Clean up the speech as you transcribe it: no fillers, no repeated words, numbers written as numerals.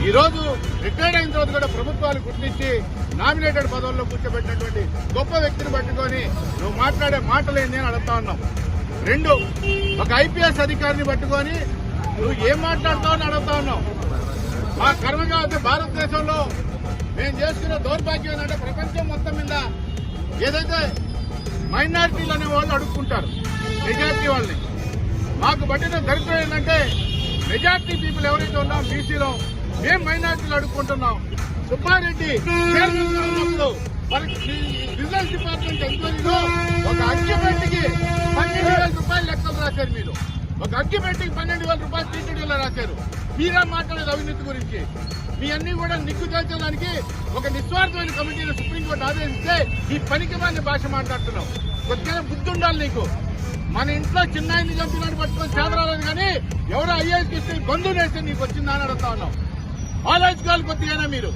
ఈ రోజు రిటైర్డ్ అయిన తర్వాత కూడా ప్రభుత్వాలు గుర్తించి నామినేటెడ్ పదవుల్లో కూర్చోబెట్టినటువంటి గొప్ప వ్యక్తిని పట్టుకొని నువ్వు మాట్లాడే మాటలు ఏంది అని అడుగుతా ఉన్నావు. రెండు, ఒక ఐపీఎస్ అధికారిని పట్టుకొని నువ్వు ఏం మాట్లాడతావు అని అడుగుతా ఉన్నావు. మా కర్మగా అయితే భారతదేశంలో మేము చేసుకున్న దౌర్భాగ్యం ఏంటంటే ప్రపంచం మొత్తం మీద ఏదైతే మైనారిటీలు అనే వాళ్ళు అడుక్కుంటారు మెజార్టీ వాళ్ళని. మాకు పట్టిన దరిద్రం ఏంటంటే మెజార్టీ పీపుల్ ఎవరైతే ఉన్నాం బీసీలో మేము మైనారిటీలు అడుక్కుంటున్నాం. సుబ్బారెడ్డి చైర్మన్ గా ఉన్నప్పుడు బిజినెస్ డిపార్ట్మెంట్ ఎంక్వైరీలో ఒక అగ్గిపెట్టికి 12,000 రూపాయలు లెక్కలు రాశారు. మీరు ఒక అగ్గిపెట్టికి 12,000 రూపాయలు టీటీడీలో రాశారు. మీరే మాట్లాడేది అవినీతి గురించి. మీ అన్ని కూడా నిగ్గు తేల్చడానికి ఒక నిస్వార్థమైన కమిటీని సుప్రీంకోర్టు ఆదేశిస్తే ఈ పనికిమాలిన భాష మాట్లాడుతున్నావు. కొద్దిగా బుద్ధి ఉండాలి నీకు. మన ఇంట్లో చిన్నాయిని చంపినట్టు పట్టుకొని చేదరాలేదు కానీ ఎవరో ఐఏఎస్ ఇస్తే బంధువులు వేస్తే నీకు వచ్చిందా అని అడుగుతా ఉన్నావు. ఆలోచించుకోవాలి కొద్దిగానే మీరు.